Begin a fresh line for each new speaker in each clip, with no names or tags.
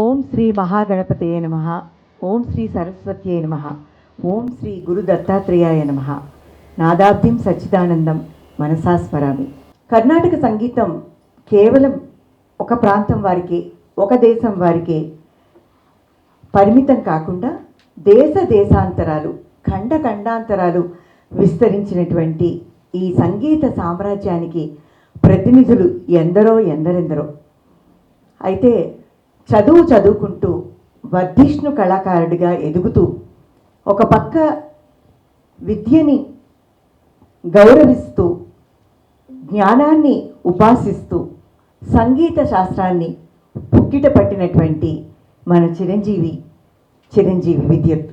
ఓం శ్రీ మహాగణపతయే నమః. ఓం శ్రీ సరస్వత్యై నమః. ఓం శ్రీ గురు దత్తాత్రేయాయ నమః. నాదాబ్దిం సచ్చిదానందం మనసా స్మరామి. కర్ణాటక సంగీతం కేవలం ఒక ప్రాంతం వారికి, ఒక దేశం వారికి పరిమితం కాకుండా దేశ దేశాంతరాలు, ఖండ ఖండాంతరాలు విస్తరించినటువంటి ఈ సంగీత సామ్రాజ్యానికి ప్రతినిధులు ఎందరెందరో. అయితే చదువుకుంటూ వర్ధిష్ణు కళాకారుడిగా ఎదుగుతూ ఒక పక్క విద్యని గౌరవిస్తూ, జ్ఞానాన్ని ఉపాసిస్తూ, సంగీత శాస్త్రాన్ని పుక్కిట పట్టినటువంటి మన చిరంజీవి విద్యుత్.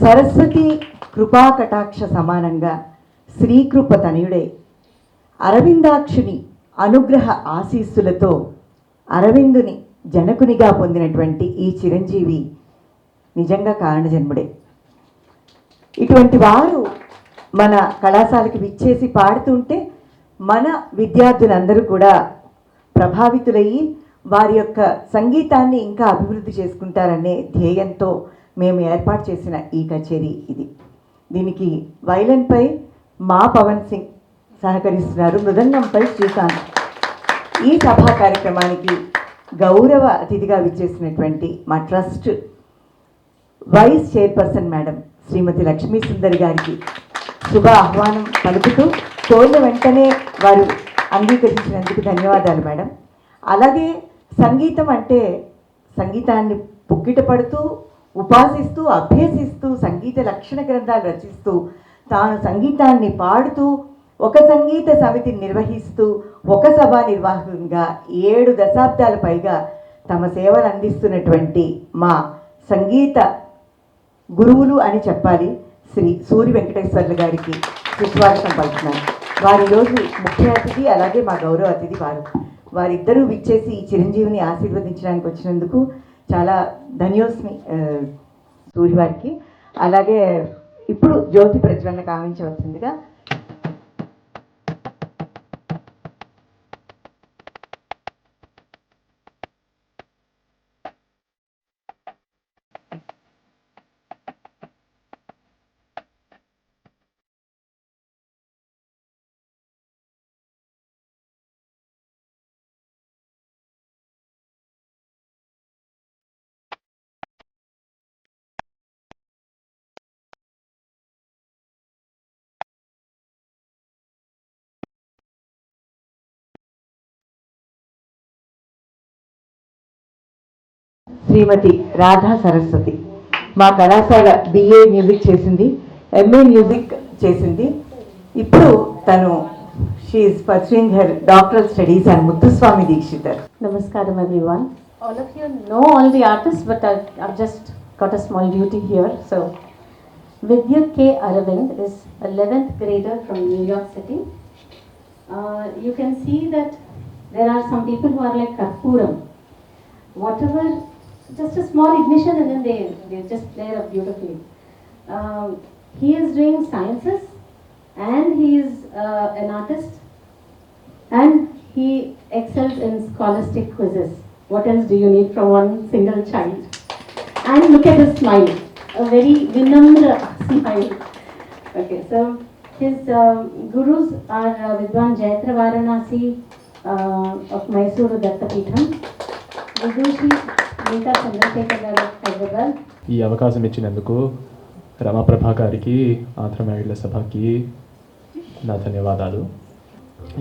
సరస్వతి కృపాకటాక్ష సమానంగా శ్రీకృప తనయుడై అరవిందాక్షుని అనుగ్రహ ఆశీస్సులతో అరవిందుని జనకునిగా పొందినటువంటి ఈ చిరంజీవి నిజంగా కారణజన్ముడే. ఇటువంటి వారు మన కళాశాలకి విచ్చేసి పాడుతుంటే మన విద్యార్థులందరూ కూడా ప్రభావితులయ్యి వారి యొక్క సంగీతాన్ని ఇంకా అభివృద్ధి చేసుకుంటారనే ధ్యేయంతో మేము ఏర్పాటు చేసిన ఈ కచేరీ ఇది. దీనికి వైలన్పై మా పవన్ సింగ్ సహకరిస్తున్నారు, మృదంగంపై శ్రీకాంత్. ఈ సభా కార్యక్రమానికి గౌరవ అతిథిగా విచ్చేసినటువంటి మా ట్రస్ట్ వైస్ చైర్పర్సన్ మేడం శ్రీమతి లక్ష్మీ సుందరి గారికి శుభ ఆహ్వానం పలుకుతూ కోరిన వెంటనే వారు అంగీకరించినందుకు ధన్యవాదాలు మేడం. అలాగే సంగీతం అంటే సంగీతాన్ని పుక్కిట పడుతూ, ఉపాసిస్తూ, అభ్యసిస్తూ, సంగీత లక్షణ గ్రంథాలు రచిస్తూ, తాను సంగీతాన్ని పాడుతూ, ఒక సంగీత సమితిని నిర్వహిస్తూ, ఒక సభా నిర్వాహకునిగా 7 దశాబ్దాల పైగా తమ సేవలు అందిస్తున్నటువంటి మా సంగీత గురువులు అని చెప్పాలి శ్రీ సూరి వెంకటేశ్వర్లు గారికి సుస్వాగతం పలుకుతున్నాను. వారి రోజు ముఖ్య అతిథి, అలాగే మా గౌరవ అతిథి వారిద్దరూ విచ్చేసి ఈ చిరంజీవిని ఆశీర్వదించడానికి వచ్చినందుకు చాలా ధన్యోస్మి సూరి వారికి. అలాగే ఇప్పుడు జ్యోతి ప్రజ్వలన కావించవలసిందిగా శ్రీమతి రాధా సరస్వతి. మా కళాశాల BA మ్యూజిక్ చేసింది, MA మ్యూజిక్ చేసింది. ఇప్పుడు తను she is pursuing her doctoral studies and Muthuswami Dikshitar.
Namaskaram everyone. All of you know all the artists, but I've just got a small duty here. So Vidyut K. Aravind is 11th grader from New York City. You can see that there are some people who are like Karpuram. Whatever, just a small ignition and then they just flare up beautifully. He is doing sciences and he is an artist and he excels in scholastic quizzes. What else do you need from one single child? And look at his smile, a very vinamra smile. Okay, so his gurus are Vidwan Jayatra Varanasi of Mysuru Dattapeetham, Vidushi Meeta Chandrasekhar garu of Hyderabad.
ఈ అవకాశం ఇచ్చినందుకు రమాప్రభా గారికి, ఆంధ్ర మహిళల సభకి నా ధన్యవాదాలు.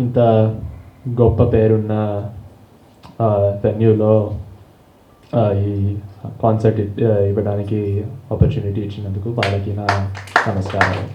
ఇంత గొప్ప పేరున్న వెన్యూలో ఈ కాన్సర్ట్ ఇవ్వడానికి ఆపర్చునిటీ ఇచ్చినందుకు వాళ్ళకి నా నమస్కారాలు.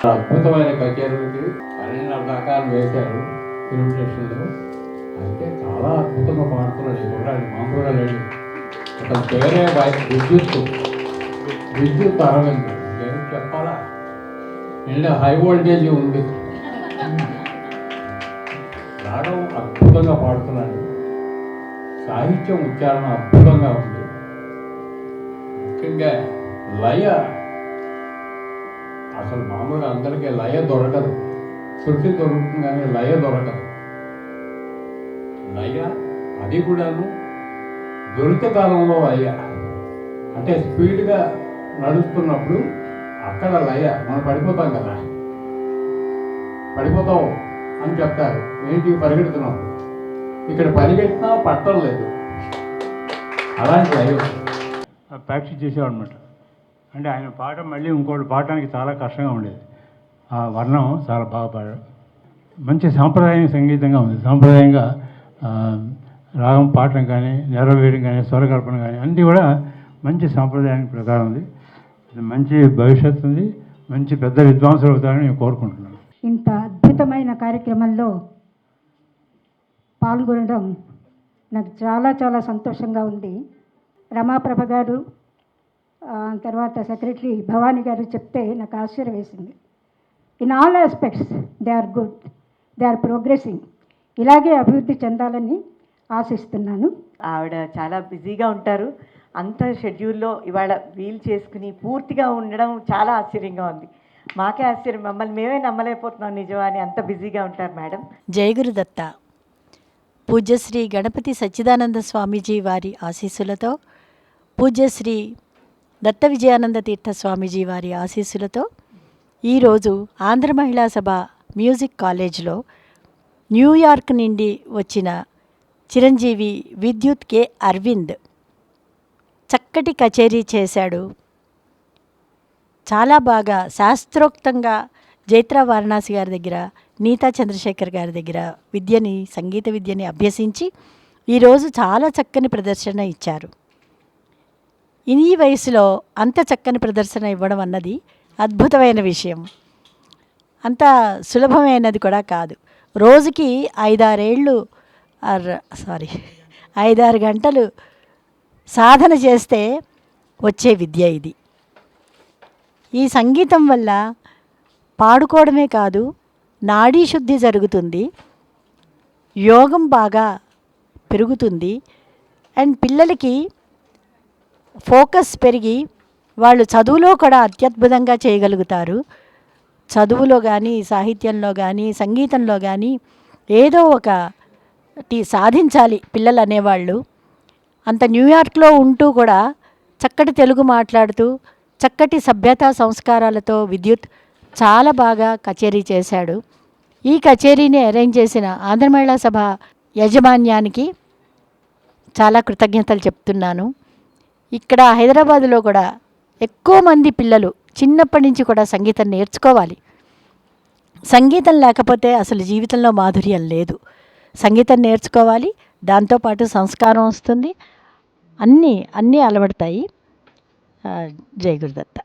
అద్భుతమైన కచేరీలకి 12 రకాలు వేశారు ఫిల్మ్ స్టేషన్లో. అయితే చాలా అద్భుతంగా పాడుతున్నాడు ఈ కుర్రాడు, మామూలుగా లేడు. అతను పేరే విద్యుత్ అరవింద్, ఏం చెప్పాలా, ఇంట్లో హై వోల్టేజ్ ఉంది. రాగం అద్భుతంగా పాడుతున్నాడు, సాహిత్యం ఉచ్చారణ అద్భుతంగా ఉంది. ముఖ్యంగా లయ, అసలు మామూలుగా అందరికీ లయ దొరకదు, శృతి దొరుకుతుంది కానీ లయ దొరకదు. లయ అది కూడాను దొరికే కాలంలో లయ అంటే స్పీడ్గా నడుస్తున్నప్పుడు అక్కడ లయ, మనం పడిపోతాం కదా, పడిపోతావు అని చెప్తారు. ఏంటి పరిగెడుతున్నాం, ఇక్కడ పరిగెట్టినా పట్టం లేదు, అలాంటి లయ
ప్రాక్టీస్ చేసేవాడు అనమాట. అంటే ఆయన పాట మళ్ళీ ఇంకోటి పాడడానికి చాలా కష్టంగా ఉండేది. ఆ వర్ణం చాలా బాగా పాడాడు. మంచి సాంప్రదాయ సంగీతంగా ఉంది. సాంప్రదాయంగా రాగం పాడటం కానీ, నెరవేయడం కానీ, స్వరకల్పన కానీ అన్నీ కూడా మంచి సాంప్రదాయానికి ప్రకారం ఉంది. మంచి భవిష్యత్తు ఉంది, మంచి పెద్ద విద్వాంసులు అవుతారని నేను కోరుకుంటున్నాను.
ఇంత అద్భుతమైన కార్యక్రమంలో పాల్గొనడం నాకు చాలా చాలా సంతోషంగా ఉంది. రమాప్రభ గారు, తర్వాత సెక్రటరీ భవానీ గారు చెప్తే నాకు ఆశ్చర్యం వేసింది. In all aspects they are good, they are progressing. ఇలాగే అభివృద్ధి చెందాలని ఆశిస్తున్నాను.
ఆవిడ చాలా బిజీగా ఉంటారు. అంత షెడ్యూల్లో ఇవాళ వీలు చేసుకుని పూర్తిగా ఉండడం చాలా ఆశ్చర్యంగా ఉంది. మాకే ఆశ్చర్యం, మమ్మల్ని మేమే నమ్మలేకపోతున్నాం నిజమా అని, అంత బిజీగా ఉంటారు మేడం.
జయగురుదత్త. పూజ్యశ్రీ గణపతి సచ్చిదానంద స్వామీజీ వారి ఆశీస్సులతో పూజ్యశ్రీ దత్త విజయానంద తీర్థ స్వామీజీ వారి ఆశీస్సులతో ఈరోజు ఆంధ్ర మహిళా సభ మ్యూజిక్ కాలేజ్లో న్యూయార్క్ నుండి వచ్చిన చిరంజీవి విద్యుత్ కె అరవింద్ చక్కటి కచేరీ చేశాడు. చాలా బాగా శాస్త్రోక్తంగా జైత్ర వారణాసి గారి దగ్గర, నీతా చంద్రశేఖర్ గారి దగ్గర సంగీత విద్యని అభ్యసించి ఈరోజు చాలా చక్కని ప్రదర్శన ఇచ్చారు. ఈ వయసులో అంత చక్కని ప్రదర్శన ఇవ్వడం అన్నది అద్భుతమైన విషయం. అంత సులభమైనది కూడా కాదు. రోజుకి 5-6 గంటలు సాధన చేస్తే వచ్చే విద్య ఇది. ఈ సంగీతం వల్ల పాడుకోవడమే కాదు, నాడీ శుద్ధి జరుగుతుంది, యోగం బాగా పెరుగుతుంది, అండ్ పిల్లలకి ఫోకస్ పెరిగి వాళ్ళు చదువులో కూడా అత్యద్భుతంగా చేయగలుగుతారు. చదువులో కానీ, సాహిత్యంలో కానీ, సంగీతంలో కానీ ఏదో ఒకటి సాధించాలి పిల్లలు అనేవాళ్ళు. అంత న్యూయార్క్లో ఉంటూ కూడా చక్కటి తెలుగు మాట్లాడుతూ చక్కటి సభ్యతా సంస్కారాలతో విద్యుత్ చాలా బాగా కచేరీ చేశాడు. ఈ కచేరీని అరేంజ్ చేసిన ఆంధ్ర మహిళా సభ యాజమాన్యానికి చాలా కృతజ్ఞతలు చెప్తున్నాను. ఇక్కడ హైదరాబాదులో కూడా ఎక్కువ మంది పిల్లలు చిన్నప్పటి నుంచి కూడా సంగీతం నేర్చుకోవాలి. సంగీతం లేకపోతే అసలు జీవితంలో మాధుర్యం లేదు. సంగీతం నేర్చుకోవాలి, దాంతోపాటు సంస్కారం వస్తుంది, అన్నీ అలవడతాయి. జై గురుదత్త.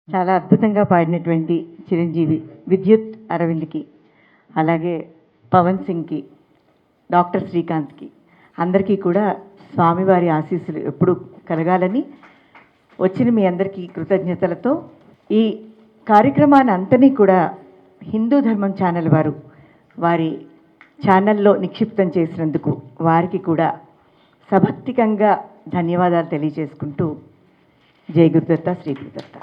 చాలా అద్భుతంగా పాడినటువంటి చిరంజీవి విద్యుత్ అరవింద్కి, అలాగే పవన్ సింగ్కి, డాక్టర్ శ్రీకాంత్కి అందరికీ కూడా స్వామివారి ఆశీస్సులు ఎప్పుడు కలగాలని వచ్చిన మీ అందరికీ కృతజ్ఞతలతో ఈ కార్యక్రమాన్ని అంతని కూడా హిందూ ధర్మం ఛానల్ వారు వారి ఛానల్లో నిక్షిప్తం చేసినందుకు వారికి కూడా సభక్తికంగా ధన్యవాదాలు తెలియజేసుకుంటూ జై గురుదత్త, శ్రీ గురుదత్త.